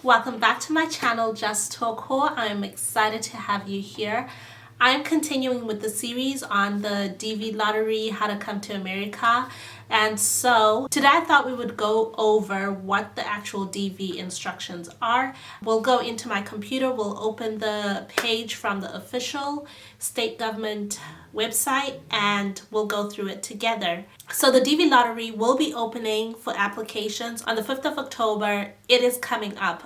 Welcome back to my channel, Just Talk. I'm excited to have you here. I'm continuing with the series on the DV lottery, how to come to America. And so today I thought we would go over what the actual DV instructions are. We'll go into my computer, we'll open the page from the official state government website, and we'll go through it together. So the DV lottery will be opening for applications on the 5th of October. It is coming up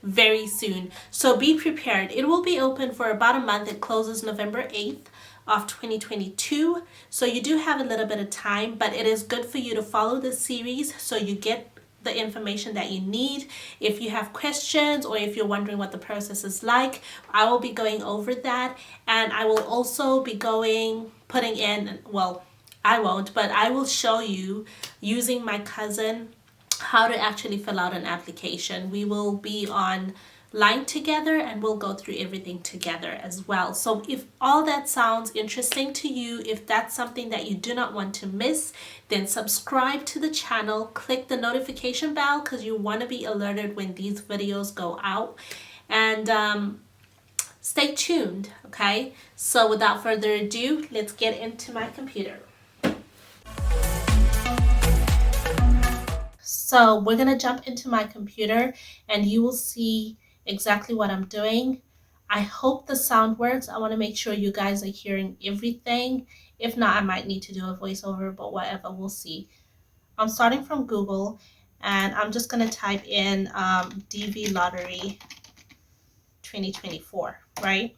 very soon. So be prepared. It will be open for about a month. It closes November 8th of 2022. So you do have a little bit of time, but it is good for you to follow this series so you get the information that you need. If you have questions or if you're wondering what the process is like, I will be going over that, and I will also be putting in, well, I won't, but I will show you using my cousin how to actually fill out an application. We will be online together and we'll go through everything together as well. So if all that sounds interesting to you, if that's something that you do not want to miss, then subscribe to the channel, click the notification bell because you want to be alerted when these videos go out, and stay tuned, okay? So without further ado, let's get into my computer. So we're going to jump into my computer and you will see exactly what I'm doing. I hope the sound works. I want to make sure you guys are hearing everything. If not, I might need to do a voiceover, but whatever, we'll see. I'm starting from Google and I'm just going to type in DV Lottery 2024, right?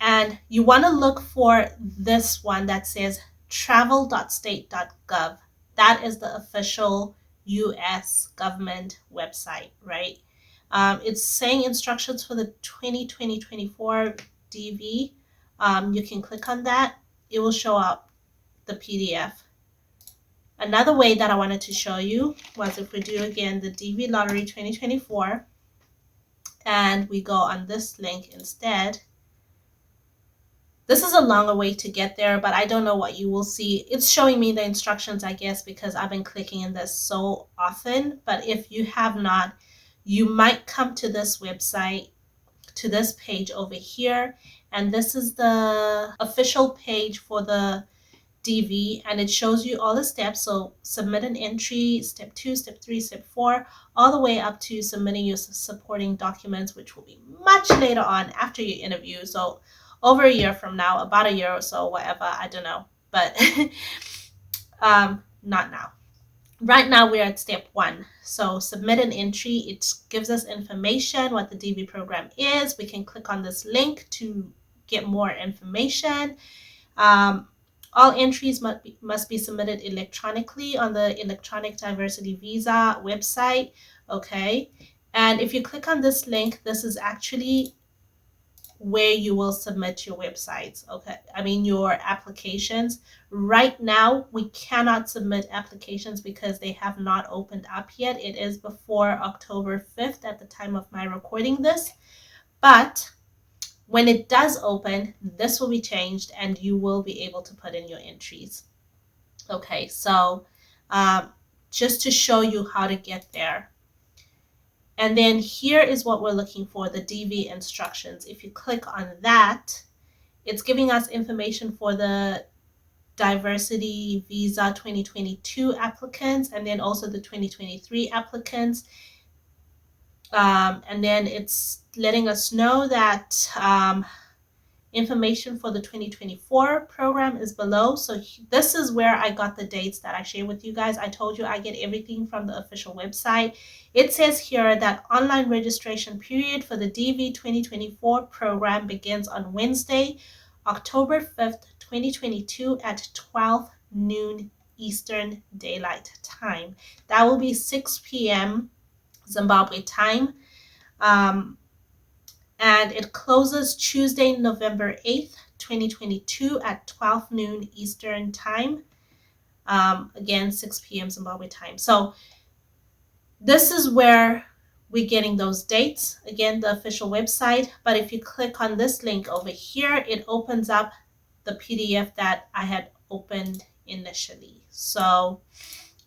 And you want to look for this one that says travel.state.gov. That is the official US government website, right? It's saying instructions for the 2020-24 DV. You can click on that. It will show up the PDF. Another way that I wanted to show you was if we do again the DV Lottery 2024 and we go on this link instead. This is a longer way to get there, but I don't know what you will see. It's showing me the instructions, I guess, because I've been clicking in this so often. But if you have not, you might come to this website, to this page over here. And this is the official page for the DV, and it shows you all the steps. So submit an entry, step 2, step 3, step 4, all the way up to submitting your supporting documents, which will be much later on after your interview. So over a year from now, about a year or so, whatever, I don't know, but not now. Right now we're at step 1. So submit an entry. It gives us information what the DV program is. We can click on this link to get more information. All entries must be submitted electronically on the Electronic Diversity Visa website. Okay, and if you click on this link, this is actually where you will submit your websites. Okay, I mean your applications. Right now we cannot submit applications because they have not opened up yet. It is before October 5th at the time of my recording this, but when it does open, this will be changed and you will be able to put in your entries. Okay, so just to show you how to get there. And then here is what we're looking for, the DV instructions. If you click on that, it's giving us information for the Diversity Visa 2022 applicants and then also the 2023 applicants. And then it's letting us know that information for the 2024 program is below. So this is where I got the dates that I share with you guys. I told you I get everything from the official website. It says here that online registration period for the DV 2024 program begins on Wednesday, October 5th, 2022 at 12 noon Eastern Daylight Time. That will be 6 p.m. Zimbabwe time. And it closes Tuesday, November 8th, 2022 at 12 noon Eastern time. Again, 6 p.m. Zimbabwe time. So this is where we're getting those dates. Again, the official website. But if you click on this link over here, it opens up the PDF that I had opened initially. So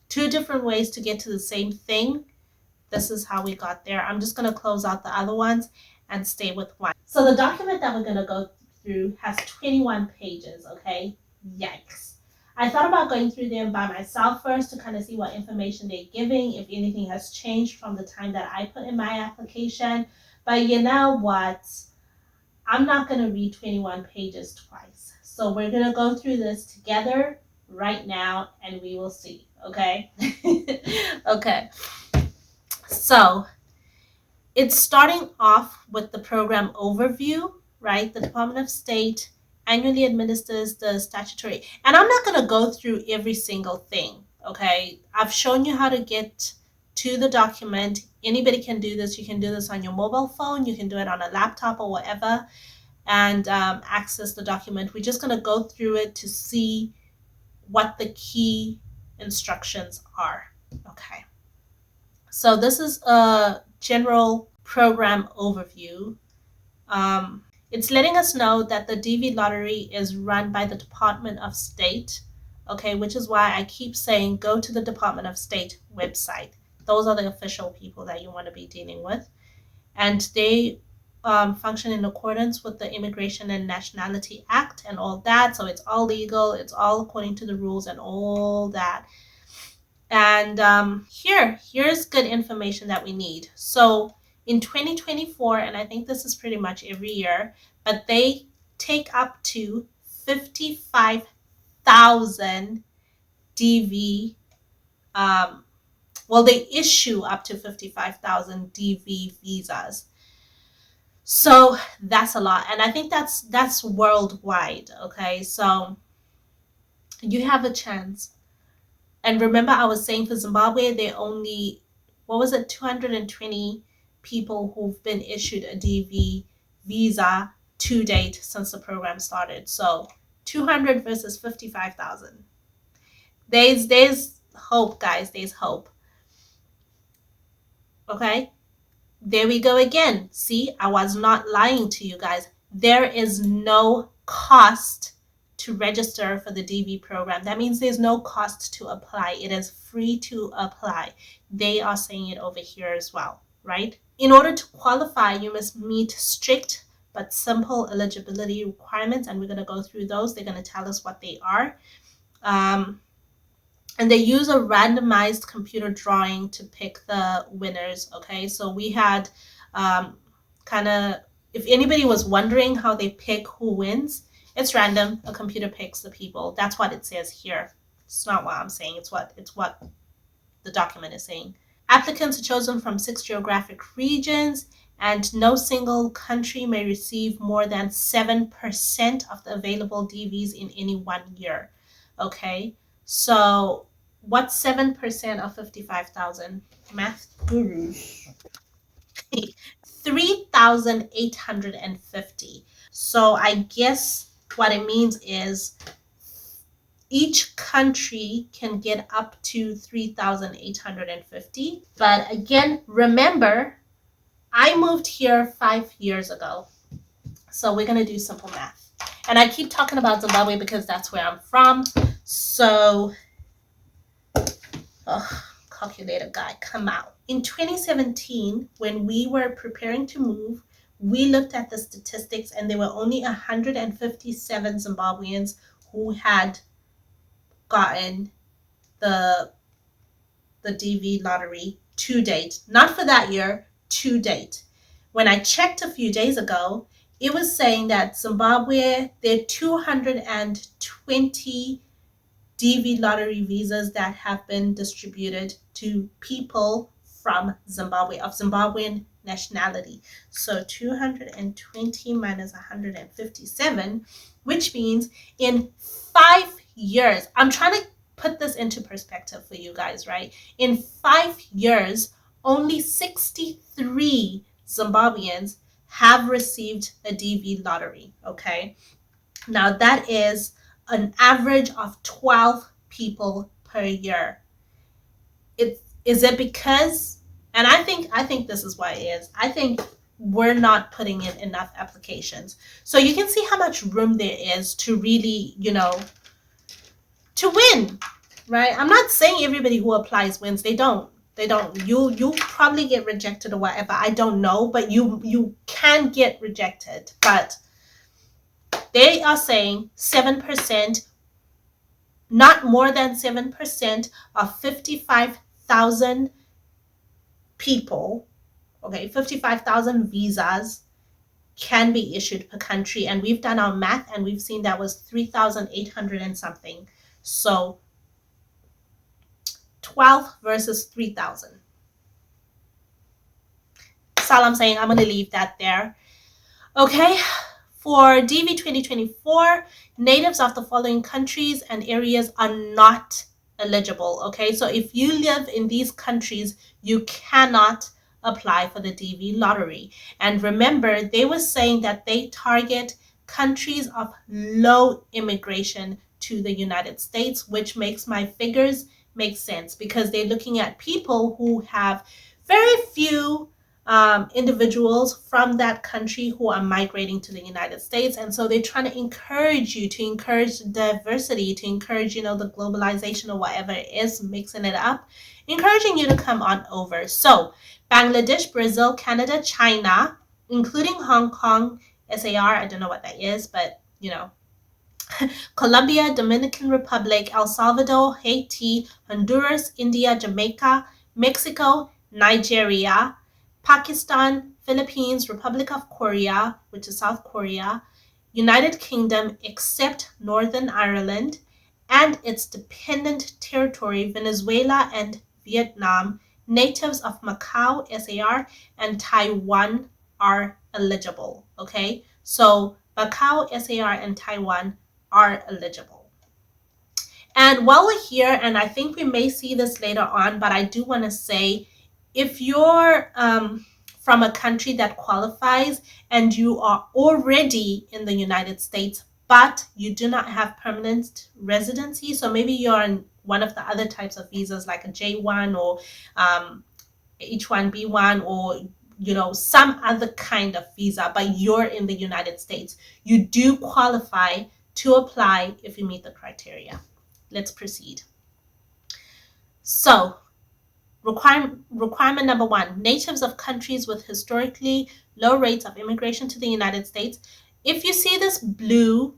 2 different ways to get to the same thing. this is how we got there. I'm just going to close out the other ones and stay with one. So the document that we're going to go through has 21 pages, okay? Yikes. I thought about going through them by myself first to kind of see what information they're giving, if anything has changed from the time that I put in my application. But you know what? I'm not going to read 21 pages twice. So we're going to go through this together right now and we will see, okay? Okay. So it's starting off with the program overview, right? The Department of State annually administers the statutory. And I'm not going to go through every single thing, okay? I've shown you how to get to the document. Anybody can do this. You can do this on your mobile phone. You can do it on a laptop or whatever and access the document. We're just going to go through it to see what the key instructions are, okay? So this is a general program overview. It's letting us know that the DV lottery is run by the Department of State, okay, which is why I keep saying go to the Department of State website. Those are the official people that you want to be dealing with. And they function in accordance with the Immigration and Nationality Act and all that. So it's all legal, it's all according to the rules and all that. And here's good information that we need. So in 2024, and I think this is pretty much every year, but they take up to 55,000 DV, they issue up to 55,000 DV visas. So that's a lot. And I think that's worldwide, okay? So you have a chance. And remember, I was saying for Zimbabwe, they only, 220 people who've been issued a DV visa to date since the program started. So 200 versus 55,000. There's hope, guys. There's hope. Okay? There we go again. See, I was not lying to you guys. There is no cost to register for the DV program. That means there's no cost to apply. It is free to apply. They are saying it over here as well, right? In order to qualify, you must meet strict but simple eligibility requirements, and we're going to go through those. They're going to tell us what they are. And they use a randomized computer drawing to pick the winners, okay? So we had if anybody was wondering how they pick who wins, it's random. A computer picks the people. That's what it says here. It's not what I'm saying. It's what the document is saying. Applicants are chosen from 6 geographic regions, and no single country may receive more than 7% of the available DVs in any 1 year. Okay, so what's 7% of 55,000? Math gurus. 3,850. So I guess what it means is each country can get up to 3,850. But again, remember, I moved here 5 years ago. So we're going to do simple math. And I keep talking about Zimbabwe because that's where I'm from. So, calculator guy, come out. In 2017, when we were preparing to move, we looked at the statistics and there were only 157 Zimbabweans who had gotten the DV lottery to date. Not for that year, to date. When I checked a few days ago, it was saying that Zimbabwe, there are 220 DV lottery visas that have been distributed to people from Zimbabwe, of Zimbabwean nationality. So 220 minus 157, which means in 5 years, I'm trying to put this into perspective for you guys, right? In 5 years, only 63 Zimbabweans have received a DV lottery, okay? Now that is an average of 12 people per year. Is it because, and I think this is why it is, I think we're not putting in enough applications. So you can see how much room there is to really, to win, right? I'm not saying everybody who applies wins. They don't. They don't. You probably get rejected or whatever. I don't know, but you can get rejected. But they are saying 7%, not more than 7% of 55,000 people, okay, 55,000 visas can be issued per country. And we've done our math and we've seen that was 3,800 and something. So 12 versus 3,000. That's all I'm saying. I'm going to leave that there. Okay. For DV 2024, natives of the following countries and areas are not eligible. Okay. So if you live in these countries, you cannot apply for the DV lottery. And remember, they were saying that they target countries of low immigration to the United States, which makes my figures make sense because they're looking at people who have very few individuals from that country who are migrating to the United States. And so they're trying to encourage you, to encourage diversity, to encourage, the globalization or whatever it is, mixing it up, encouraging you to come on over. So Bangladesh, Brazil, Canada, China, including Hong Kong, SAR, I don't know what that is, but Colombia, Dominican Republic, El Salvador, Haiti, Honduras, India, Jamaica, Mexico, Nigeria, Pakistan, Philippines, Republic of Korea, which is South Korea, United Kingdom, except Northern Ireland, and its dependent territory, Venezuela and Vietnam, natives of Macau, SAR, and Taiwan are eligible. Okay, so Macau, SAR, and Taiwan are eligible. And while we're here, and I think we may see this later on, but I do want to say, if you're from a country that qualifies and you are already in the United States, but you do not have permanent residency, so maybe you're on one of the other types of visas like a J1 or H1B1 or some other kind of visa, but you're in the United States, you do qualify to apply if you meet the criteria. Let's proceed. So requirement number 1, natives of countries with historically low rates of immigration to the United States. If you see this blue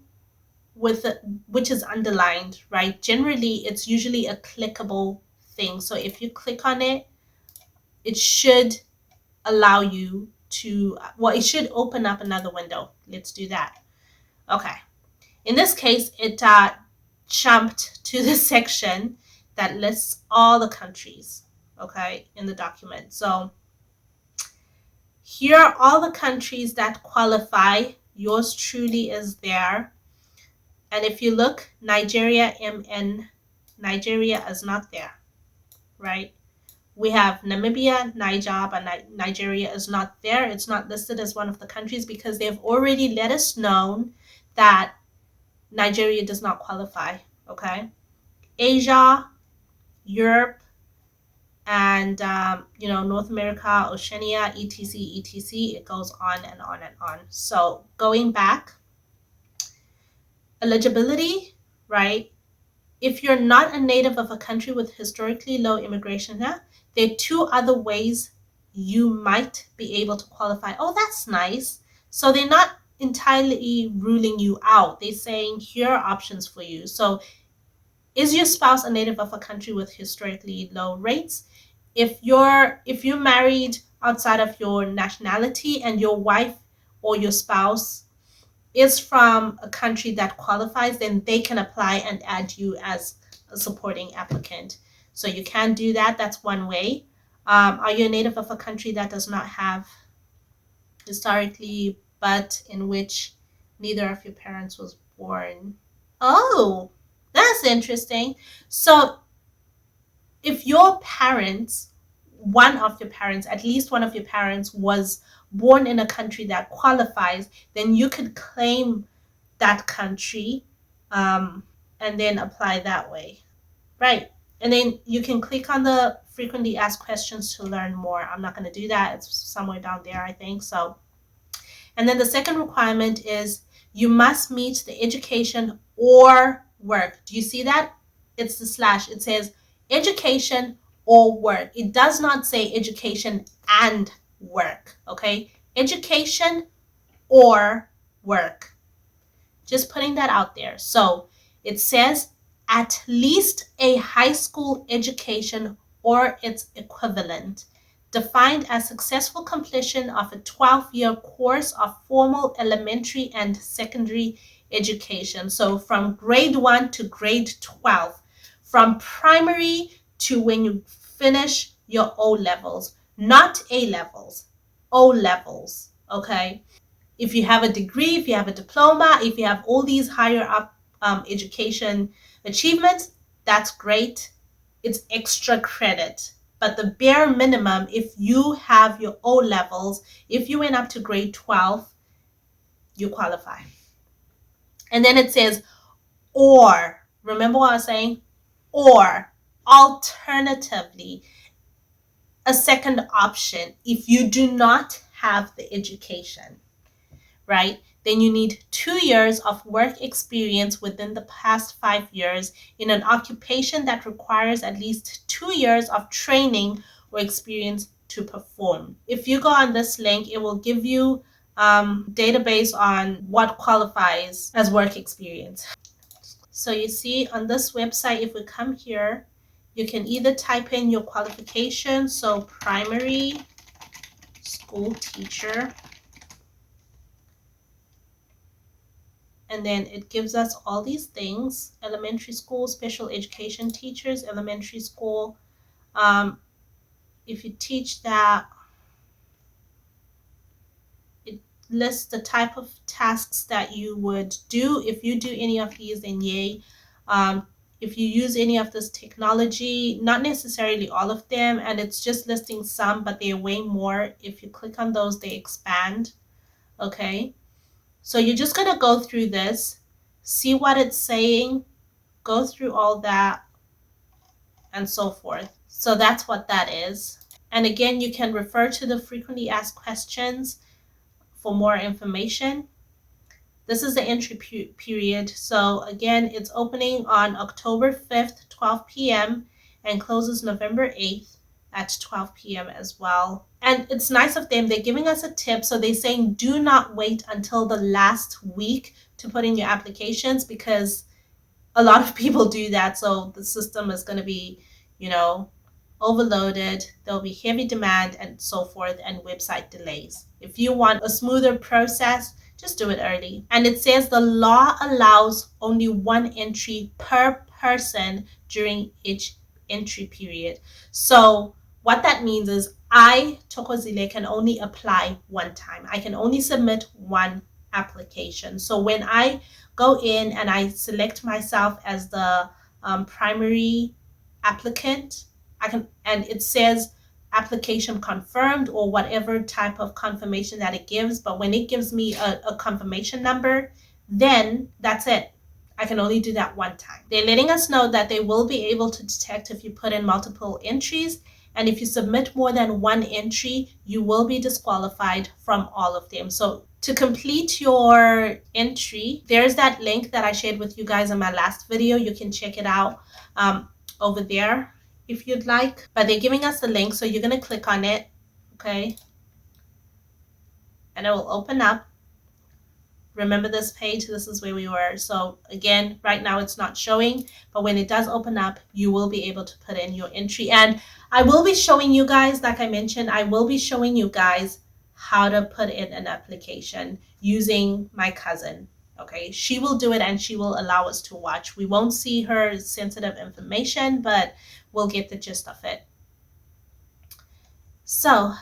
which is underlined, right, generally it's usually a clickable thing. So if you click on it, it should allow you to, it should open up another window. Let's do that. Okay. In this case, it jumped to the section that lists all the countries, okay, in the document. So here are all the countries that qualify. Yours truly is there. And if you look, Nigeria, Nigeria is not there, right? We have Namibia, Niger, but Nigeria is not there. It's not listed as one of the countries because they've already let us know that Nigeria does not qualify, okay? Asia, Europe, and North America, Oceania, etc. It goes on and on and on. So going back, eligibility, right? If you're not a native of a country with historically low immigration, there are 2 other ways you might be able to qualify. Oh, that's nice. So they're not entirely ruling you out. They're saying here are options for you. So is your spouse a native of a country with historically low rates? If you're married outside of your nationality and your wife or your spouse is from a country that qualifies, then they can apply and add you as a supporting applicant. So you can do that. That's one way. Are you a native of a country that does not have historically, but in which neither of your parents was born? Oh, that's interesting. So if your parents, at least one of your parents was born in a country that qualifies, then you could claim that country and then apply that way, right? And then you can click on the frequently asked questions to learn more. I'm not going to do that. It's somewhere down there, I think. So, and then the second requirement is you must meet the education or work. Do you see that? It's the slash. It says education or work. It does not say education and work, okay? Education or work. Just putting that out there. So it says at least a high school education or its equivalent, defined as successful completion of a 12-year course of formal elementary and secondary education. So from grade 1 to grade 12, from primary to when you finish your O levels, not A levels, O levels, okay? If you have a degree, if you have a diploma, if you have all these higher up education achievements, that's great. It's extra credit. But the bare minimum, if you have your O levels, if you went up to grade 12, you qualify. And then it says, or, remember what I was saying? Or, alternatively, a second option, if you do not have the education, right? Then you need 2 years of work experience within the past 5 years in an occupation that requires at least 2 years of training or experience to perform. If you go on this link, it will give you database on what qualifies as work experience. So you see on this website, if we come here, you can either type in your qualification, so primary school teacher, and then it gives us all these things: elementary school, special education teachers, elementary school. If you teach that, it lists the type of tasks that you would do. If you do any of these, then yay. If you use any of this technology, not necessarily all of them, and it's just listing some, but they're way more. If you click on those, they expand. Okay, so you're just going to go through this, see what it's saying, go through all that, and so forth. So that's what that is. And again, you can refer to the frequently asked questions for more information. This is the entry period. So again, it's opening on October 5th, 12 p.m. and closes November 8th at 12 p.m. as well. And it's nice of them. They're giving us a tip. So they're saying do not wait until the last week to put in your applications, because a lot of people do that. So the system is going to be, overloaded. There'll be heavy demand and so forth, and website delays. If you want a smoother process, just do it early. And it says the law allows only one entry per person during each entry period. So what that means is I, Tokozile, can only apply one time. I can only submit one application. So when I go in and I select myself as the primary applicant, and it says application confirmed or whatever type of confirmation that it gives. But when it gives me a confirmation number, then that's it. I can only do that one time. They're letting us know that they will be able to detect if you put in multiple entries. And if you submit more than one entry, you will be disqualified from all of them. So to complete your entry, there's that link that I shared with you guys in my last video. You can check it out over there if you'd like. But they're giving us the link, so you're going to click on it, okay? And it will open up. Remember this page, this is where we were. So again, right now it's not showing, but when it does open up, you will be able to put in your entry. And I will be showing you guys, like I mentioned, I will be showing you guys how to put in an application using my cousin. Okay, she will do it and she will allow us to watch. We won't see her sensitive information, but we'll get the gist of it. So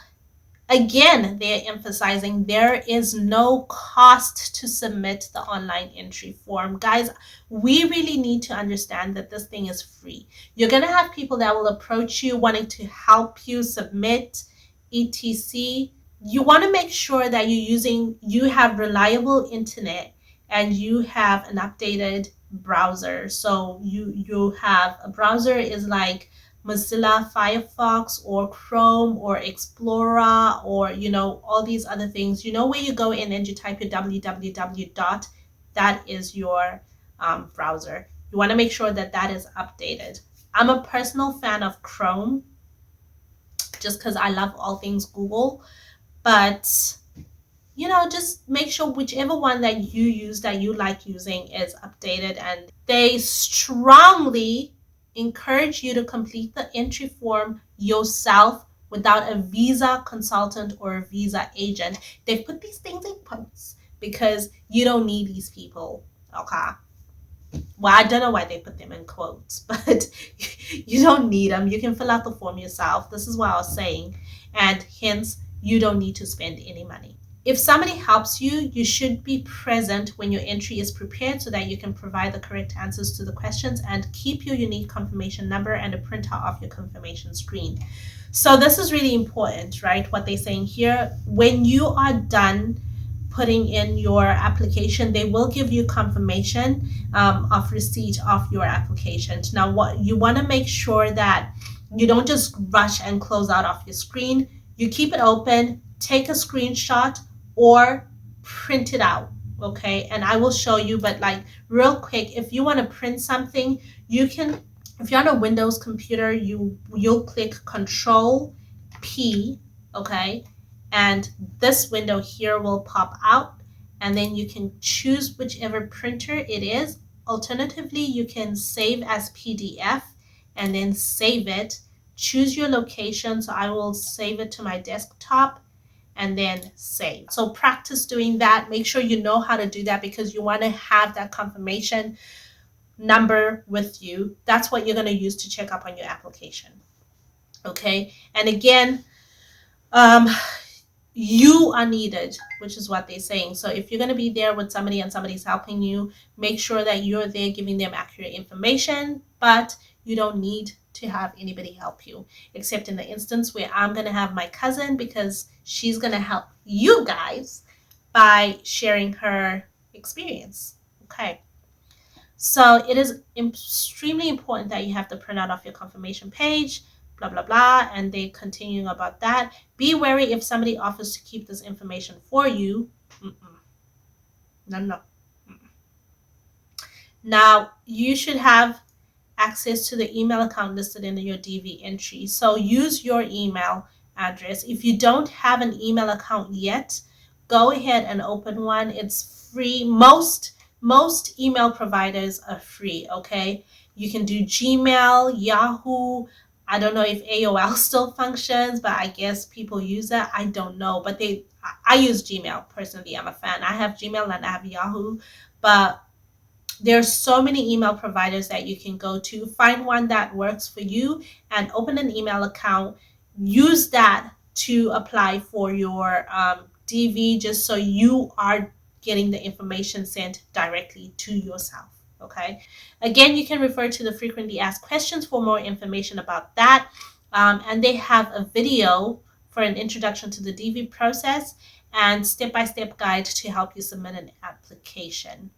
again, they're emphasizing there is no cost to submit the online entry form. Guys, we really need to understand that this thing is free. You're going to have people that will approach you wanting to help you submit, etc. You want to make sure that you have reliable internet and you have an updated browser. So you have a browser is like Mozilla Firefox or Chrome or Explorer or all these other things. Where you go in and you type your www dot, that is your browser. You want to make sure that that is updated. I'm a personal fan of Chrome. just because I love all things Google. But just make sure whichever one that you use, that you like using, is updated. And they strongly encourage you to complete the entry form yourself without a visa consultant or a visa agent. They put these things in quotes because you don't need these people. Okay. Well, I don't know why they put them in quotes, but you don't need them. You can fill out the form yourself. This is what I was saying. And hence, you don't need to spend any money. If somebody helps you, you should be present when your entry is prepared so that you can provide the correct answers to the questions, and keep your unique confirmation number and a printout of your confirmation screen. So this is really important, right? What they're saying here, when you are done putting in your application, they will give you confirmation of receipt of your application. Now, what you want to make sure that you don't just rush and close out of your screen. You keep it open, take a screenshot, or print it out. Okay, and I will show you, but like real quick, if you want to print something, you can. If you're on a Windows computer, you'll click Control P, okay, and this window here will pop out, and then you can choose whichever printer it is. Alternatively, you can save as PDF and then save it. Choose your location. So I will save it to my desktop and then save. So practice doing that. Make sure you know how to do that, because you want to have that confirmation number with you. That's what you're going to use to check up on your application. Okay. And again, you are needed, which is what they're saying. So if you're going to be there with somebody and somebody's helping you, make sure that you're there giving them accurate information, but you don't need to have anybody help you, except in the instance where I'm going to have my cousin, because she's going to help you guys by sharing her experience. Okay. So it is extremely important that you have the printout of your confirmation page, blah, blah, blah, and they continue about that. Be wary if somebody offers to keep this information for you. No. Now, you should have access to the email account listed in your DV entry. So use your email address. If you don't have an email account yet, go ahead and open one. It's free. Most email providers are free, okay? You can do Gmail, Yahoo. I don't know if AOL still functions, but I guess people use that. I don't know, but I use Gmail personally. I'm a fan. I have Gmail and I have Yahoo, but there's so many email providers that you can go to. Find one that works for you and open an email account. Use that to apply for your DV, just so you are getting the information sent directly to yourself. Okay. Again, you can refer to the frequently asked questions for more information about that. And they have a video for an introduction to the DV process and step-by-step guide to help you submit an application.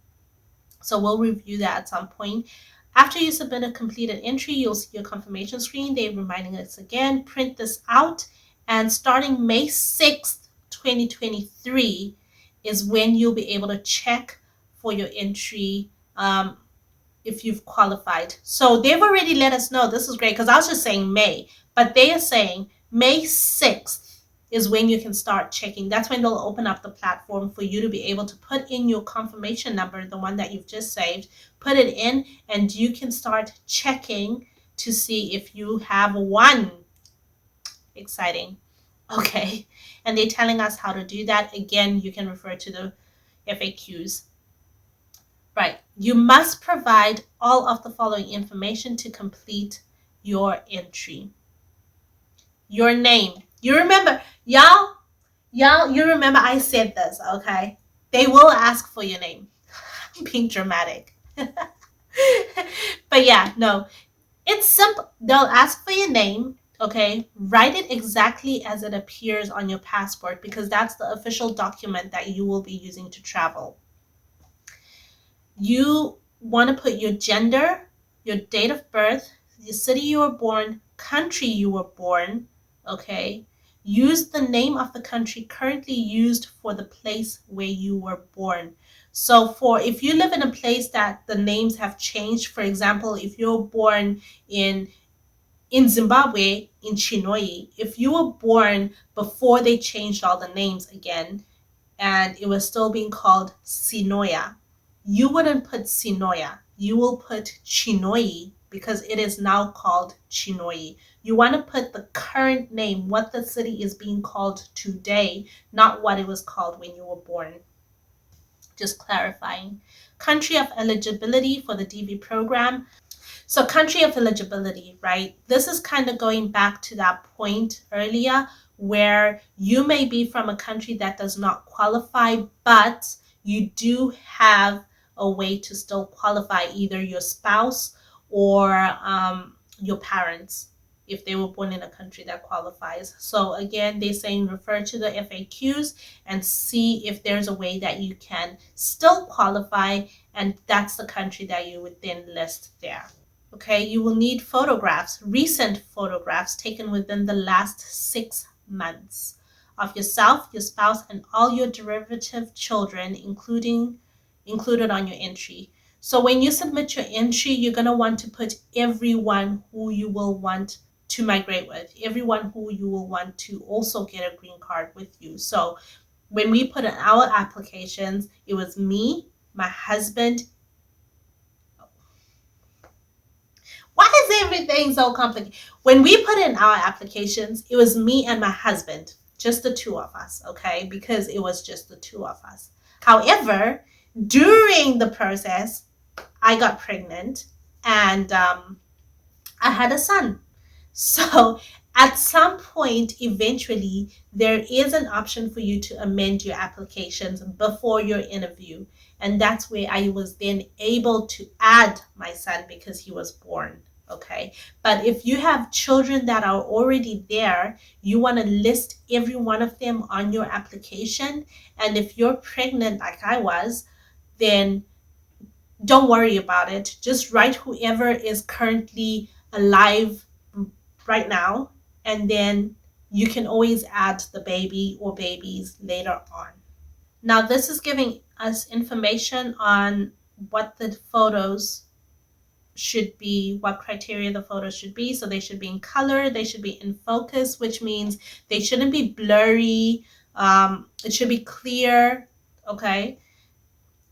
So we'll review that at some point. After you submit a completed entry, you'll see your confirmation screen. They're reminding us again, print this out. And starting May 6th, 2023 is when you'll be able to check for your entry if you've qualified. So they've already let us know. This is great, because I was just saying May, but they are saying May 6th is when you can start checking. That's when they'll open up the platform for you to be able to put in your confirmation number, the one that you've just saved, put it in, and you can start checking to see if you have one. Exciting. Okay. And they're telling us how to do that. Again, you can refer to the FAQs. Right. You must provide all of the following information to complete your entry. Your name. You remember, y'all, you remember I said this, okay? They will ask for your name. I'm being dramatic. But yeah, no, it's simple. They'll ask for your name, okay? Write it exactly as it appears on your passport, because that's the official document that you will be using to travel. You want to put your gender, your date of birth, the city you were born, country you were born, okay? Use the name of the country currently used for the place where you were born. So if you live in a place that the names have changed, for example, if you're born in in Zimbabwe, in Chinhoyi, if you were born before they changed all the names again and it was still being called Sinoya, you wouldn't put Sinoya. You will put Chinhoyi because it is now called Chinhoyi. You want to put the current name, what the city is being called today, not what it was called when you were born. Just clarifying. Country of eligibility for the DV program. So country of eligibility, right? This is kind of going back to that point earlier where you may be from a country that does not qualify, but you do have a way to still qualify, either your spouse or your parents, if they were born in a country that qualifies. So again, they're saying refer to the FAQs and see if there's a way that you can still qualify, and that's the country that you would then list there. Okay, you will need photographs, recent photographs taken within the last 6 months of yourself, your spouse, and all your derivative children, included on your entry. So when you submit your entry, you're going to want to put everyone who you will want to migrate with, everyone who you will want to also get a green card with you. So when we put in our applications, it was me, my husband. Why is everything so complicated? When we put in our applications, it was me and my husband, just the two of us, okay? Because it was just the two of us. However, during the process, I got pregnant and I had a son. So at some point, eventually, there is an option for you to amend your applications before your interview. And that's where I was then able to add my son because he was born. Okay. But if you have children that are already there, you want to list every one of them on your application. And if you're pregnant like I was, then don't worry about it. Just write whoever is currently alive right now, and then you can always add the baby or babies later on. Now, this is giving us information on what the photos should be, what criteria the photos should be. So they should be in color, they should be in focus, which means they shouldn't be blurry. It should be clear. Okay.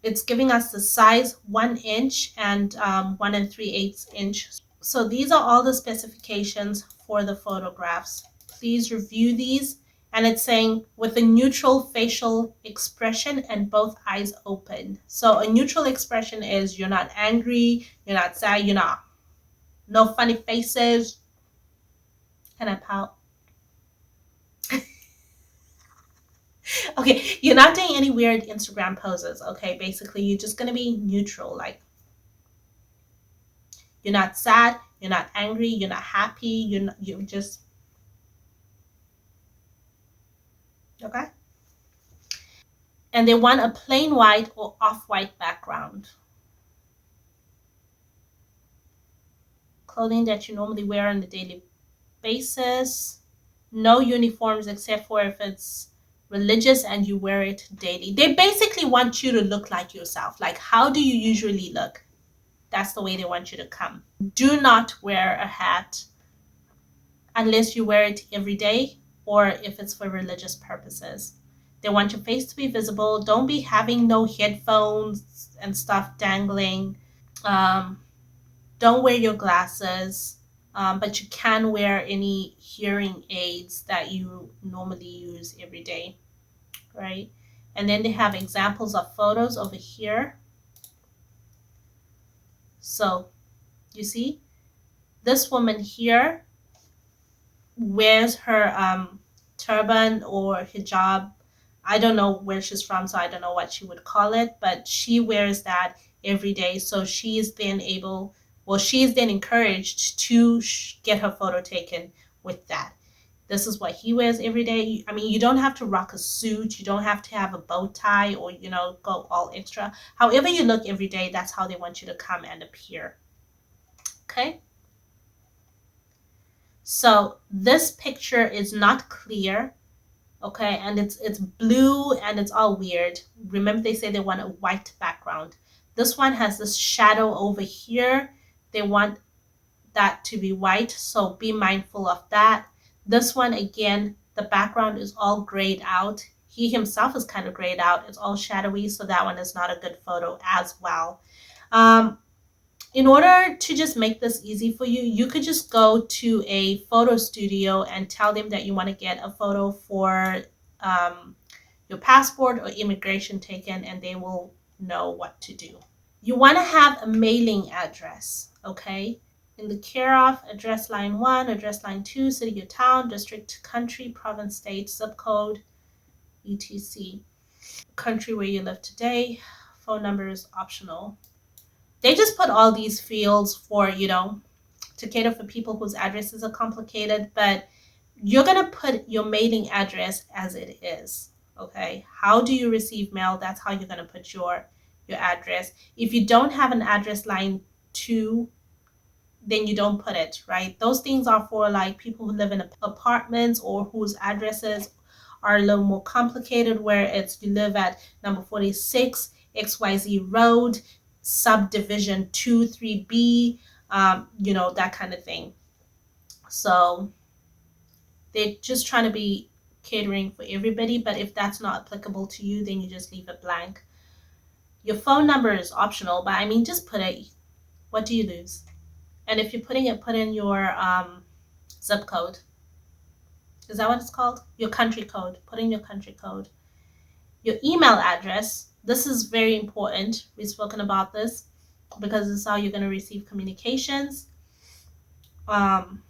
It's giving us the size 1 inch and 1 3/8 inch. So these are all the specifications for the photographs. Please review these. And it's saying with a neutral facial expression and both eyes open. So a neutral expression is you're not angry, you're not sad, you're not, no funny faces. Can I pout? Okay, you're not doing any weird Instagram poses. Okay, basically you're just gonna be neutral, like you're not sad, you're not angry, you're not happy, you're just okay. And they want a plain white or off-white background. Clothing that you normally wear on a daily basis. No uniforms except for if it's religious and you wear it daily. They basically want you to look like yourself. Like, how do you usually look? That's the way they want you to come. Do not wear a hat unless you wear it every day or if it's for religious purposes. They want your face to be visible. Don't be having no headphones and stuff dangling. Don't wear your glasses, but you can wear any hearing aids that you normally use every day, right? And then they have examples of photos over here. So you see, this woman here wears her turban or hijab. I don't know where she's from, so I don't know what she would call it, but she wears that every day. So she is then encouraged to get her photo taken with that. This is what he wears every day. I mean, you don't have to rock a suit. You don't have to have a bow tie or, go all extra. However you look every day, that's how they want you to come and appear. Okay? So this picture is not clear, okay? And it's blue and it's all weird. Remember, they say they want a white background. This one has this shadow over here. They want that to be white, so be mindful of that. This one, again, the background is all grayed out. He himself is kind of grayed out. It's all shadowy, so that one is not a good photo as well. In order to just make this easy for you, you could just go to a photo studio and tell them that you want to get a photo for your passport or immigration taken, and they will know what to do. You want to have a mailing address, okay? In the care of, address line 1, address line 2, city or town, district, country, province, state, zip code, etc. Country where you live today, phone number is optional. They just put all these fields for, to cater for people whose addresses are complicated, but you're going to put your mailing address as it is, okay? How do you receive mail? That's how you're going to put your address. If you don't have an address line 2, then you don't put it, right? Those things are for like people who live in apartments or whose addresses are a little more complicated, where it's you live at number 46 XYZ Road, subdivision 23B, that kind of thing. So they're just trying to be catering for everybody, but if that's not applicable to you, then you just leave it blank. Your phone number is optional, but I mean, just put it. What do you lose? And if you're putting it, put in your zip code. Is that what it's called? Your country code. Put in your country code. Your email address. This is very important. We've spoken about this because this is how you're going to receive communications. Again,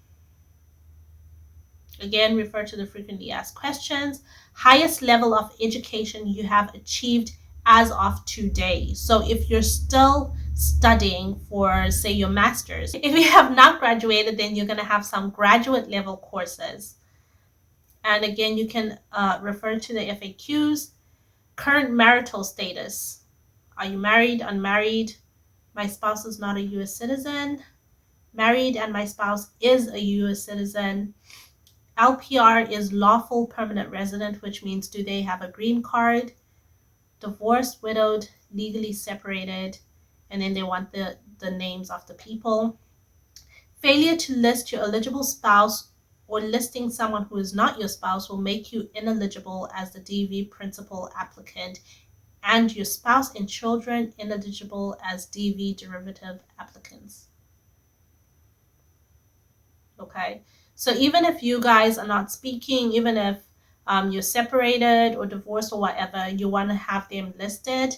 refer to the frequently asked questions. Highest level of education you have achieved as of today. So if you're still studying for, say, your master's, if you have not graduated, then you're going to have some graduate level courses. And again, you can refer to the FAQs. Current marital status. Are you married, unmarried? My spouse is not a U.S. citizen. Married and my spouse is a U.S. citizen. LPR is lawful permanent resident, which means do they have a green card? Divorced, widowed, legally separated, and then they want the names of the people. Failure to list your eligible spouse or listing someone who is not your spouse will make you ineligible as the DV principal applicant, and your spouse and children ineligible as DV derivative applicants. Okay, so even if you guys are not speaking, even if you're separated or divorced or whatever, you want to have them listed.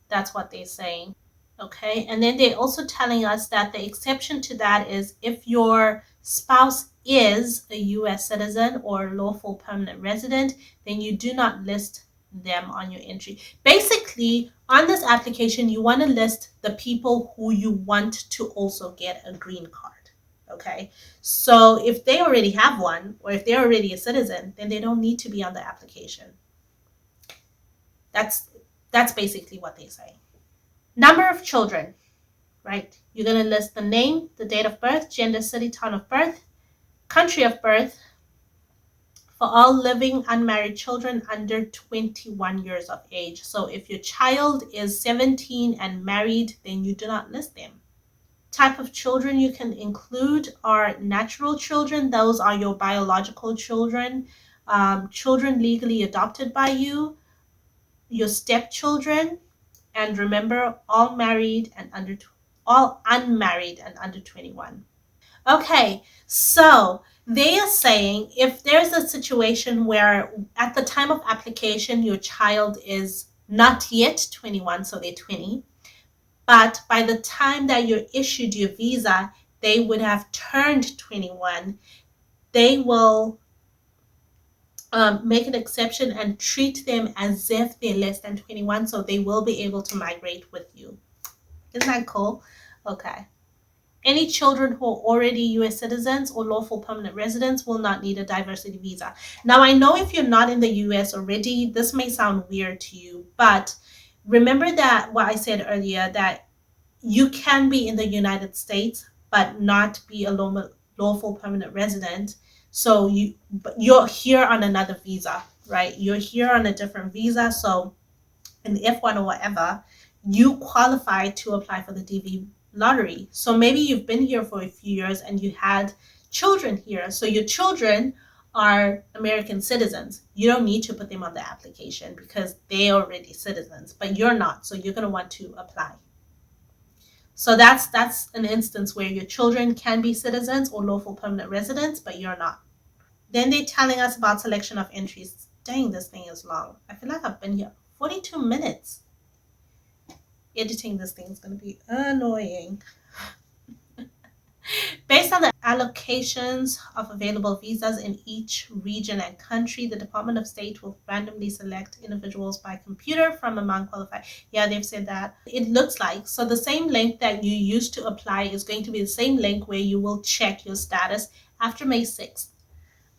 That's what they're saying. Okay, and then they're also telling us that the exception to that is if your spouse is a U.S. citizen or lawful permanent resident, then you do not list them on your entry. Basically, on this application, you want to list the people who you want to also get a green card. Okay, so if they already have one, or if they're already a citizen, then they don't need to be on the application. That's basically what they say. Number of children, right? You're going to list the name, the date of birth, gender, city, town of birth, country of birth for all living unmarried children under 21 years of age. So if your child is 17 and married, then you do not list them. Type of children you can include are natural children. Those are your biological children, children legally adopted by you, your stepchildren, and remember, all unmarried and under 21. Okay, so they are saying if there's a situation where at the time of application your child is not yet 21, so they're 20, but by the time that you're issued your visa, they would have turned 21, they will make an exception and treat them as if they're less than 21, so they will be able to migrate with you. Isn't that cool? Okay. Any children who are already U.S. citizens or lawful permanent residents will not need a diversity visa. Now, I know if you're not in the U.S. already, this may sound weird to you, but remember that what I said earlier, that you can be in the United States but not be a lawful permanent resident. So you're here on another visa, right? You're here on a different visa. So in the F1 or whatever, you qualify to apply for the DV lottery. So maybe you've been here for a few years and you had children here. So your children are American citizens. You don't need to put them on the application because they're already citizens, but you're not. So you're going to want to apply. So that's an instance where your children can be citizens or lawful permanent residents, but you're not. Then they're telling us about selection of entries. Dang, this thing is long. I feel like I've been here 42 minutes. Editing this thing is going to be annoying. Based on the allocations of available visas in each region and country, the Department of State will randomly select individuals by computer from among qualified. Yeah, they've said that. It looks like, so the same link that you used to apply is going to be the same link where you will check your status after May 6th.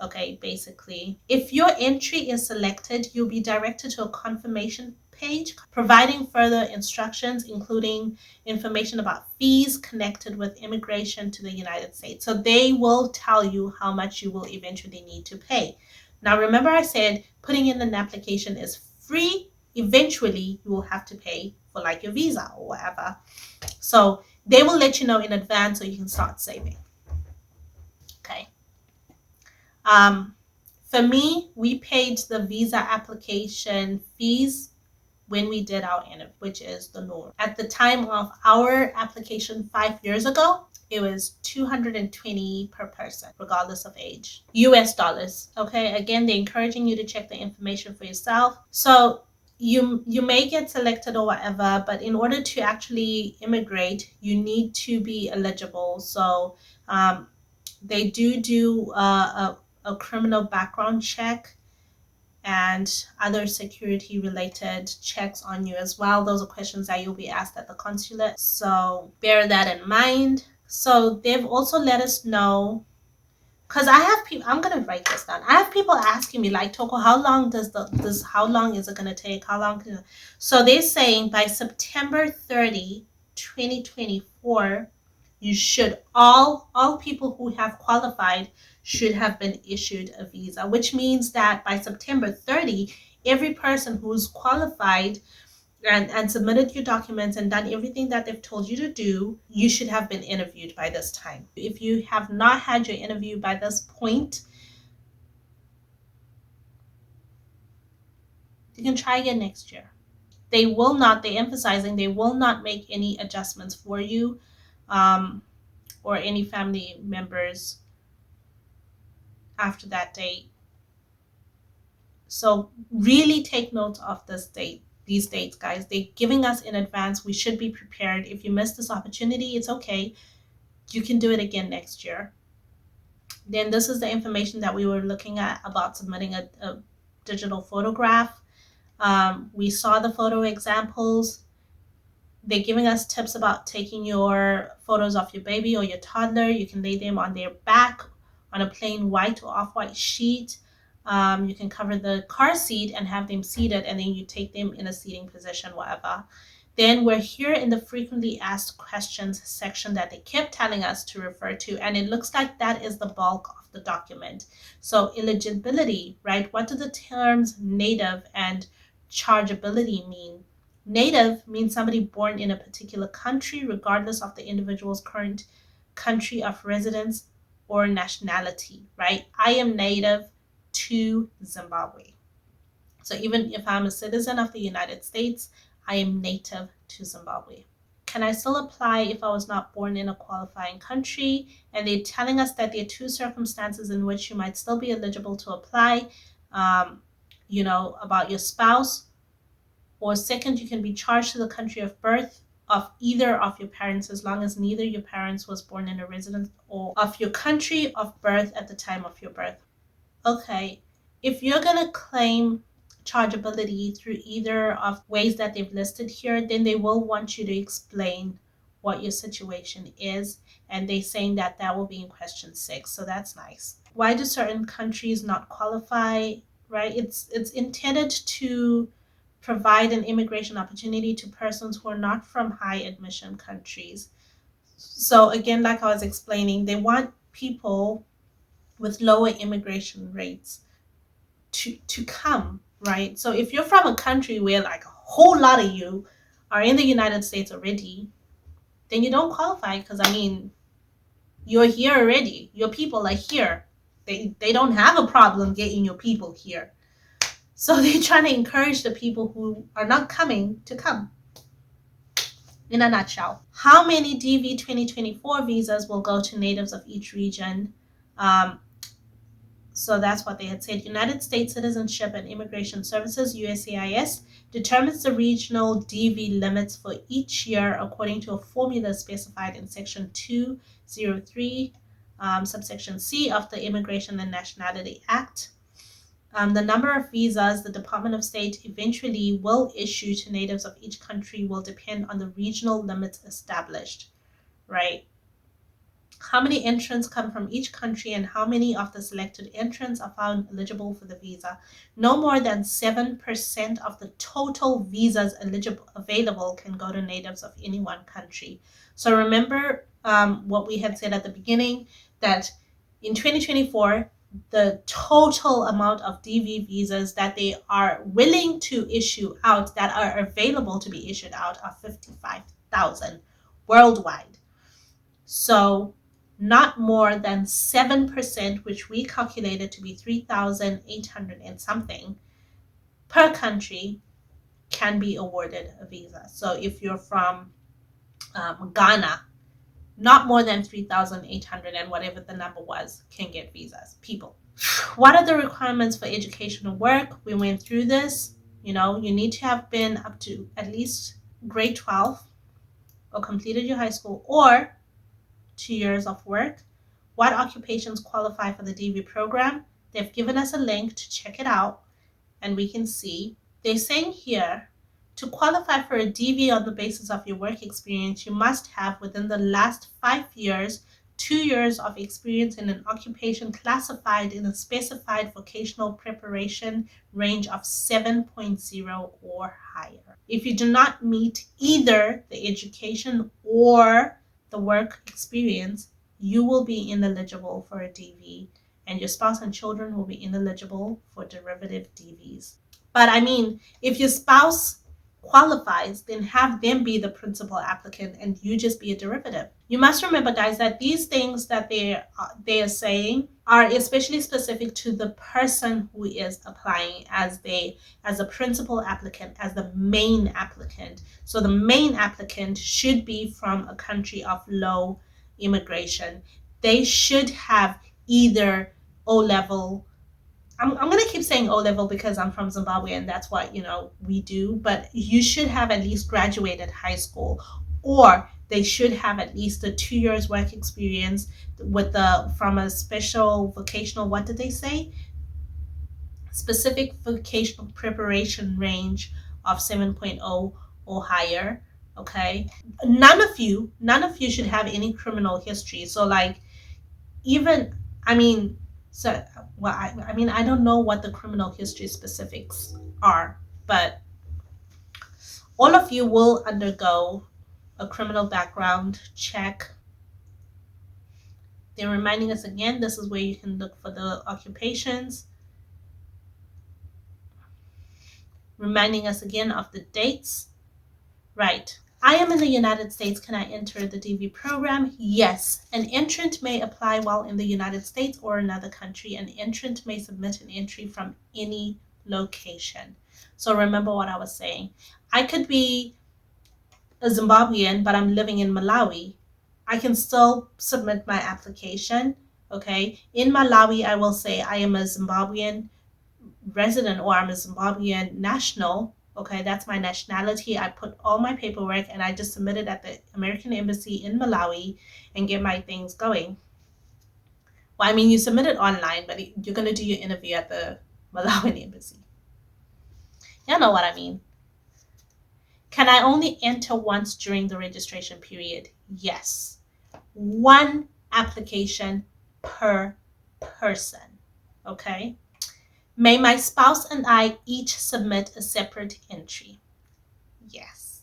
Okay, basically, if your entry is selected, you'll be directed to a confirmation page providing further instructions, including information about fees connected with immigration to the United States. So they will tell you how much you will eventually need to pay. Now, remember I said putting in an application is free. Eventually, you will have to pay for like your visa or whatever. So they will let you know in advance so you can start saving. Okay. For me, we paid the visa application fees when we did our interview, which is the norm. At the time of our application 5 years ago, it was $220 per person, regardless of age. US dollars. Okay, again, they're encouraging you to check the information for yourself. So you may get selected or whatever, but in order to actually immigrate, you need to be eligible. So they do a criminal background check and other security related checks on you as well. Those are questions that you'll be asked at the consulate. So bear that in mind. So they've also let us know, because I have people, I'm gonna write this down. I have people asking me like, Toko, how long how long is it gonna take? How long can so they're saying by September 30, 2024, you should all people who have qualified should have been issued a visa, which means that by September 30, every person who's qualified and submitted your documents and done everything that they've told you to do, you should have been interviewed by this time. If you have not had your interview by this point, you can try again next year. They're emphasizing they will not make any adjustments for you or any family members after that date. So really take note of this date. These dates, guys, they're giving us in advance. We should be prepared. If you miss this opportunity, it's okay. You can do it again next year. Then this is the information that we were looking at about submitting a digital photograph. We saw the photo examples. They're giving us tips about taking your photos of your baby or your toddler. You can lay them on their back on a plain white or off-white sheet. You can cover the car seat and have them seated, and then you take them in a seating position, whatever. Then we're here in the frequently asked questions section that they kept telling us to refer to, and it looks like that is the bulk of the document. So eligibility, right? What do the terms native and chargeability mean? Native means somebody born in a particular country, regardless of the individual's current country of residence or nationality, right? I am native to Zimbabwe. So even if I'm a citizen of the United States, I am native to Zimbabwe. Can I still apply if I was not born in a qualifying country? And they're telling us that there are two circumstances in which you might still be eligible to apply, about your spouse. Or second, you can be charged to the country of birth of either of your parents as long as neither your parents was born in a residence or of your country of birth at the time of your birth. Okay, if you're going to claim chargeability through either of ways that they've listed here, then they will want you to explain what your situation is, and they're saying that will be in question 6, so that's nice. Why do certain countries not qualify, right? It's intended to provide an immigration opportunity to persons who are not from high admission countries. So again, like I was explaining, they want people with lower immigration rates to come, right? So if you're from a country where like a whole lot of you are in the United States already, then you don't qualify, because I mean, you're here already. Your people are here. They don't have a problem getting your people here. So they're trying to encourage the people who are not coming to come. In a nutshell, how many DV 2024 visas will go to natives of each region? So that's what they had said. United States Citizenship and Immigration Services, USCIS, determines the regional DV limits for each year according to a formula specified in Section 203, subsection C of the Immigration and Nationality Act. The number of visas the Department of State eventually will issue to natives of each country will depend on the regional limits established, right? How many entrants come from each country and how many of the selected entrants are found eligible for the visa. No more than 7% of the total visas available can go to natives of any one country. So remember what we had said at the beginning, that in 2024, the total amount of DV visas that they are willing to issue out, that are available to be issued out, are 55,000 worldwide. So not more than 7%, which we calculated to be 3,800 and something per country, can be awarded a visa. So if you're from Ghana, not more than 3,800 and whatever the number was can get visas. People. What are the requirements for educational work? We went through this. You need to have been up to at least grade 12 or completed your high school or 2 years of work. What occupations qualify for the DV program? They've given us a link to check it out, and we can see they're saying here, to qualify for a DV on the basis of your work experience, you must have within the last 5 years 2 years of experience in an occupation classified in a specified vocational preparation range of 7.0 or higher. If you do not meet either the education or the work experience, you will be ineligible for a DV, and your spouse and children will be ineligible for derivative DVs. But I mean, if your spouse qualifies, then have them be the principal applicant and you just be a derivative. You must remember, guys, that these things that they are saying are especially specific to the person who is applying as a principal applicant, as the main applicant. So the main applicant should be from a country of low immigration. They should have either O-level. I'm going to keep saying O-level because I'm from Zimbabwe and that's what, we do. But you should have at least graduated high school, or they should have at least a 2 years work experience from a special vocational, what did they say? Specific vocational preparation range of 7.0 or higher. Okay. None of you should have any criminal history. So I don't know what the criminal history specifics are, but all of you will undergo a criminal background check. They're reminding us again, this is where you can look for the occupations. Reminding us again of the dates. Right. I am in the United States. Can I enter the DV program? Yes. An entrant may apply while in the United States or another country. An entrant may submit an entry from any location. So remember what I was saying. I could be a Zimbabwean, but I'm living in Malawi. I can still submit my application. Okay. In Malawi, I will say I am a Zimbabwean resident or I'm a Zimbabwean national. Okay, that's my nationality. I put all my paperwork and I just submit it at the American Embassy in Malawi and get my things going. Well, I mean, you submit it online, but you're going to do your interview at the Malawian Embassy. You know what I mean. Can I only enter once during the registration period? Yes. One application per person. Okay. May my spouse and I each submit a separate entry? Yes.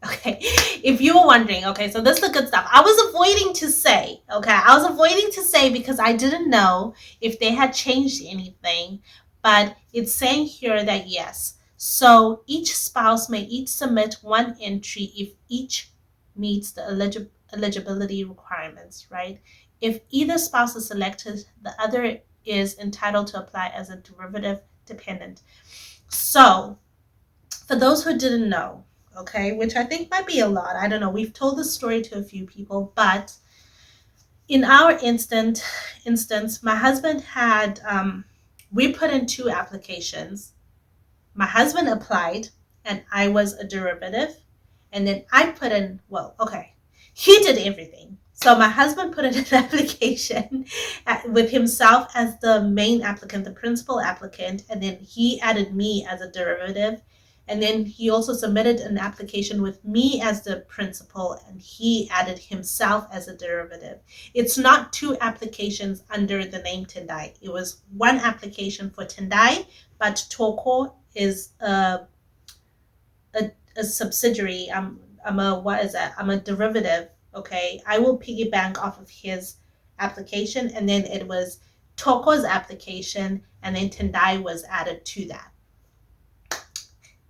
Okay. If you were wondering, okay, so this is the good stuff. I was avoiding to say because I didn't know if they had changed anything, but it's saying here that yes. So each spouse may each submit one entry if each meets the eligibility requirements, right? If either spouse is selected, the other is entitled to apply as a derivative dependent. So, for those who didn't know, okay, which I think might be a lot, I don't know, we've told this story to a few people, but in our instance, my husband had, we put in 2 applications. My husband applied, and I was a derivative. And then I put in, well, okay, he did everything. So my husband put in an application with himself as the main applicant, the principal applicant, and then he added me as a derivative. And then he also submitted an application with me as the principal, and he added himself as a derivative. It's not 2 applications under the name Tendai. It was 1 application for Tendai, but Toko is a subsidiary. I'm a derivative. Okay, I will piggyback off of his application, and then it was Toko's application, and then Tendai was added to that.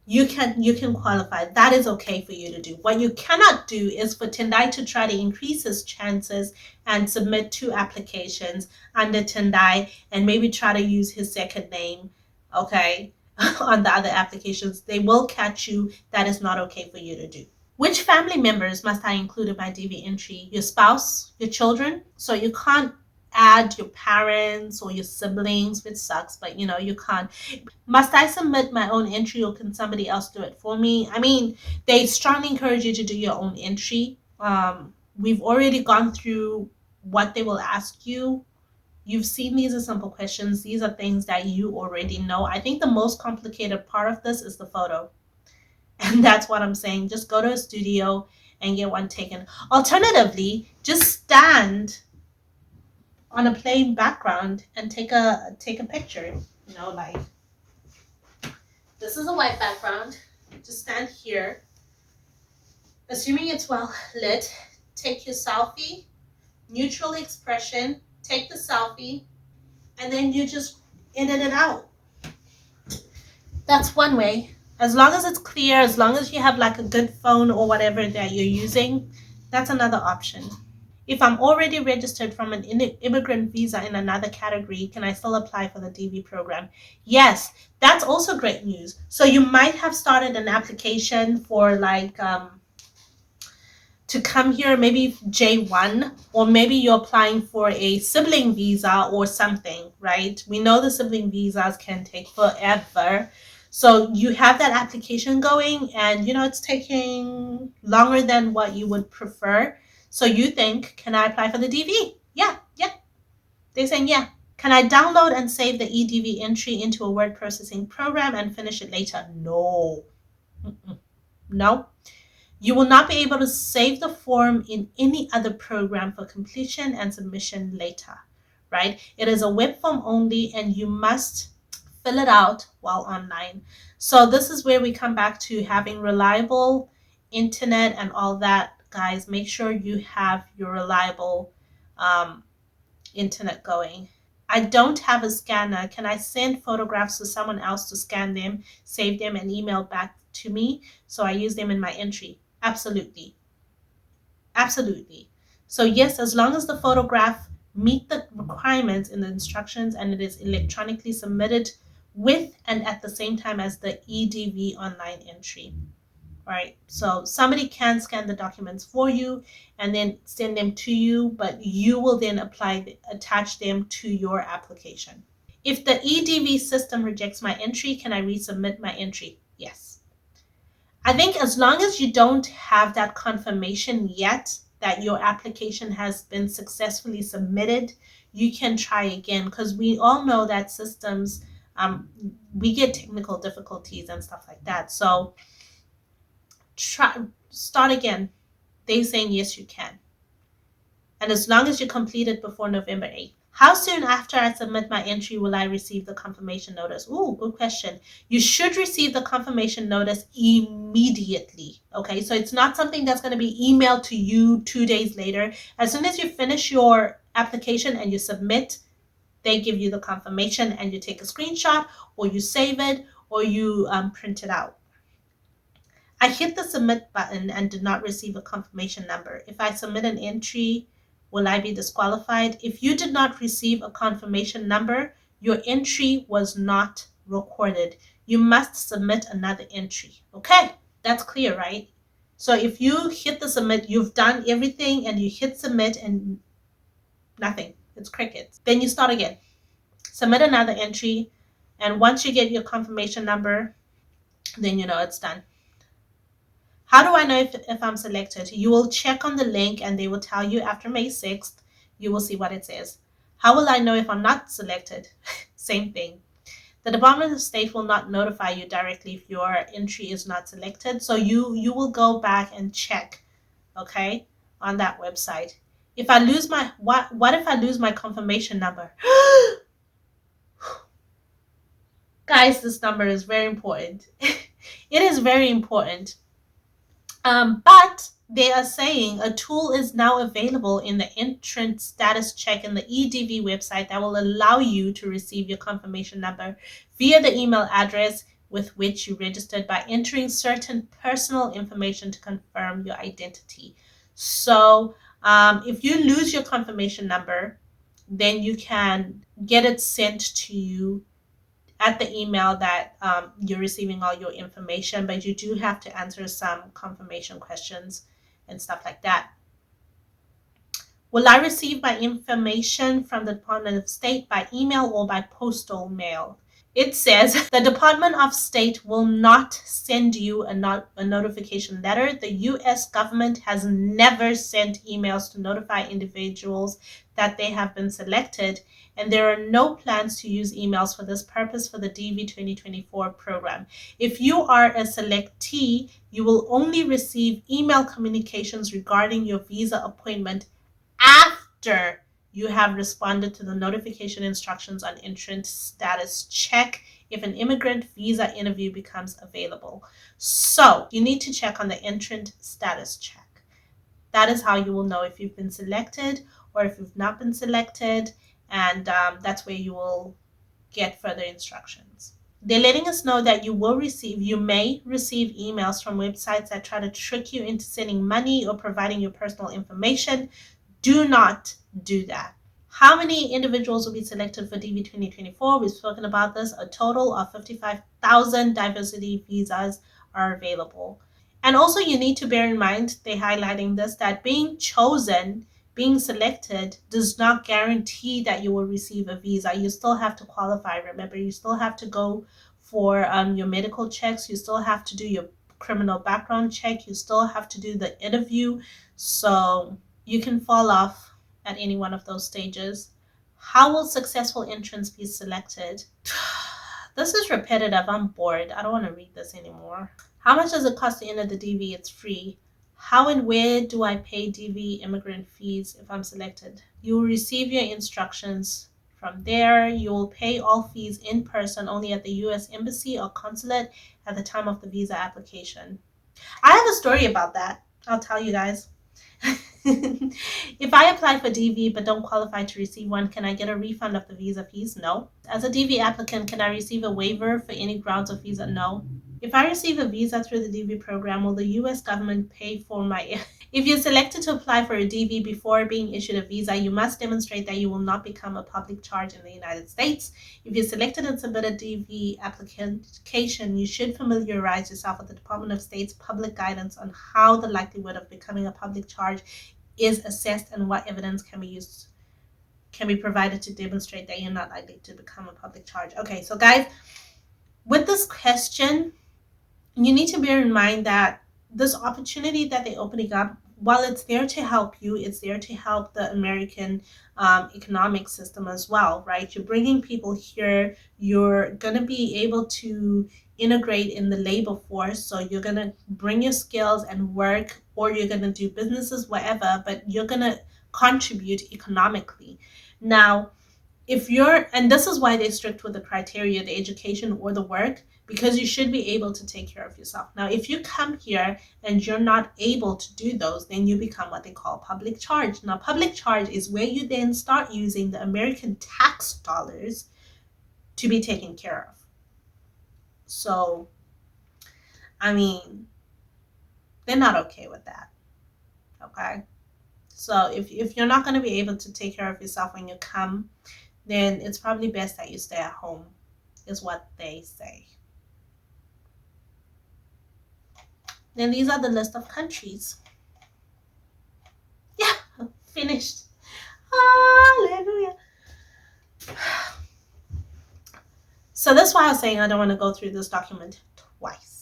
You can qualify. That is okay for you to do. What you cannot do is for Tendai to try to increase his chances and submit 2 applications under Tendai and maybe try to use his second name, okay, on the other applications. They will catch you. That is not okay for you to do. Which family members must I include in my DV entry? Your spouse, your children. So you can't add your parents or your siblings, which sucks, but you can't. Must I submit my own entry, or can somebody else do it for me? I mean, they strongly encourage you to do your own entry. We've already gone through what they will ask you. You've seen these are simple questions. These are things that you already know. I think the most complicated part of this is the photo. And that's what I'm saying. Just go to a studio and get one taken. Alternatively, just stand on a plain background and take a picture. Like, this is a white background. Just stand here. Assuming it's well lit, take your selfie, neutral expression, take the selfie, and then you just edit it out. That's one way. As long as it's clear, as long as you have like a good phone or whatever that you're using, that's another option. If I'm already registered from an immigrant visa in another category, can I still apply for the DV program? Yes, that's also great news. So you might have started an application for like to come here, maybe J1, or maybe you're applying for a sibling visa or something, right? We know the sibling visas can take forever. So you have that application going, and it's taking longer than what you would prefer. So you think, can I apply for the DV? Yeah. They're saying, yeah. Can I download and save the EDV entry into a word processing program and finish it later? No. No. You will not be able to save the form in any other program for completion and submission later, right? It is a web form only, and you must fill it out while online. So this is where we come back to having reliable internet and all that. Guys, make sure you have your reliable internet going. I don't have a scanner. Can I send photographs to someone else to scan them, save them, and email back to me so I use them in my entry? Absolutely. So yes, as long as the photograph meet the requirements in the instructions and it is electronically submitted with and at the same time as the EDV online entry. All right, so somebody can scan the documents for you and then send them to you, but you will then attach them to your application. If the EDV system rejects my entry, can I resubmit my entry? Yes. I think as long as you don't have that confirmation yet that your application has been successfully submitted, you can try again, because we all know that systems, we get technical difficulties and stuff like that. So start again. They're saying yes, you can. And as long as you complete it before November 8th. How soon after I submit my entry will I receive the confirmation notice? Ooh, good question. You should receive the confirmation notice immediately. Okay, so it's not something that's going to be emailed to you 2 days later. As soon as you finish your application and you submit, they give you the confirmation, and you take a screenshot, or you save it, or you print it out. I hit the submit button and did not receive a confirmation number. If I submit an entry, will I be disqualified? If you did not receive a confirmation number, your entry was not recorded. You must submit another entry. Okay, that's clear, right? So if you hit the submit, you've done everything and you hit submit and nothing. It's crickets. Then you start again. Submit another entry, and once you get your confirmation number, then you know it's done. How do I know if I'm selected? You will check on the link and they will tell you after May 6th, you will see what it says. How will I know if I'm not selected? Same thing. The Department of State will not notify you directly if your entry is not selected. So you will go back and check, okay, on that website. If I lose my, what if I lose my confirmation number? Guys, this number is very important. It is very important. But they are saying a tool is now available in the entrant status check in the EDV website that will allow you to receive your confirmation number via the email address with which you registered by entering certain personal information to confirm your identity. So if you lose your confirmation number, then you can get it sent to you at the email that you're receiving all your information, but you do have to answer some confirmation questions and stuff like that. Will I receive my information from the Department of State by email or by postal mail? It says the Department of State will not send you a notification letter. The U.S. government has never sent emails to notify individuals that they have been selected, and there are no plans to use emails for this purpose for the DV 2024 program. If you are a selectee, you will only receive email communications regarding your visa appointment after you have responded to the notification instructions on entrant status check if an immigrant visa interview becomes available. So you need to check on the entrant status check. That is how you will know if you've been selected or if you've not been selected, and that's where you will get further instructions. They're letting us know that you may receive emails from websites that try to trick you into sending money or providing your personal information. Do not do that. How many individuals will be selected for DV 2024? We've spoken about this. A total of 55,000 diversity visas are available. And also you need to bear in mind, they're highlighting this, that being chosen, being selected does not guarantee that you will receive a visa. You still have to qualify. Remember, you still have to go for your medical checks. You still have to do your criminal background check. You still have to do the interview. So you can fall off at any one of those stages. How will successful entrants be selected? This is repetitive. I'm bored. I don't want to read this anymore. How much does it cost to enter the DV? It's free. How and where do I pay DV immigrant fees if I'm selected? You will receive your instructions from there. You will pay all fees in person only at the U.S. Embassy or consulate at the time of the visa application. I have a story about that. I'll tell you guys. If I apply for DV but don't qualify to receive one, can I get a refund of the visa fees? No. As a DV applicant, can I receive a waiver for any grounds of visa? No. If I receive a visa through the DV program, will the U.S. government pay for my... If you're selected to apply for a DV before being issued a visa, you must demonstrate that you will not become a public charge in the United States. If you're selected and submit a DV application, you should familiarize yourself with the Department of State's public guidance on how the likelihood of becoming a public charge is assessed and what evidence can be provided to demonstrate that you're not likely to become a public charge. Okay, so guys, with this question, you need to bear in mind that this opportunity that they're opening up, while it's there to help you, it's there to help the American economic system as well, right? You're bringing people here. You're going to be able to integrate in the labor force. So you're going to bring your skills and work, or you're going to do businesses, whatever, but you're going to contribute economically. Now, and this is why they're strict with the criteria, the education or the work, because you should be able to take care of yourself. Now, if you come here and you're not able to do those, then you become what they call public charge. Now, public charge is where you then start using the American tax dollars to be taken care of. So, I mean, They're not okay with that. Okay. So if you're not going to be able to take care of yourself when you come, then it's probably best that you stay at home, is what they say. Then these are the list of countries. Yeah, finished. Hallelujah. So that's why I was saying I don't want to go through this document twice.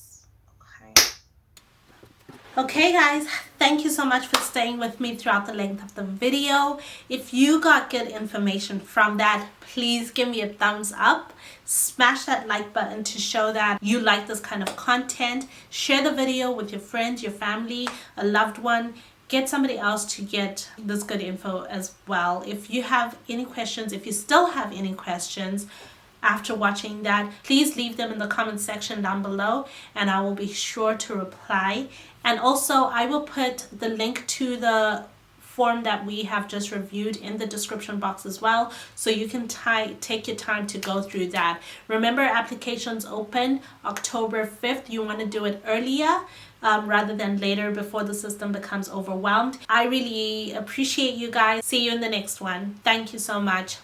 Okay guys, thank you so much for staying with me throughout the length of the video. If you got good information from that, please give me a thumbs up. Smash that like button to show that you like this kind of content. Share the video with your friends, your family, a loved one. Get somebody else to get this good info as well. If you have any questions, if you still have any questions after watching that, please leave them in the comment section down below and I will be sure to reply. And also I will put the link to the form that we have just reviewed in the description box as well, so you can take your time to go through that. Remember, applications open October 5th. You want to do it earlier rather than later before the system becomes overwhelmed. I really appreciate you guys. See you in the next one. Thank you so much.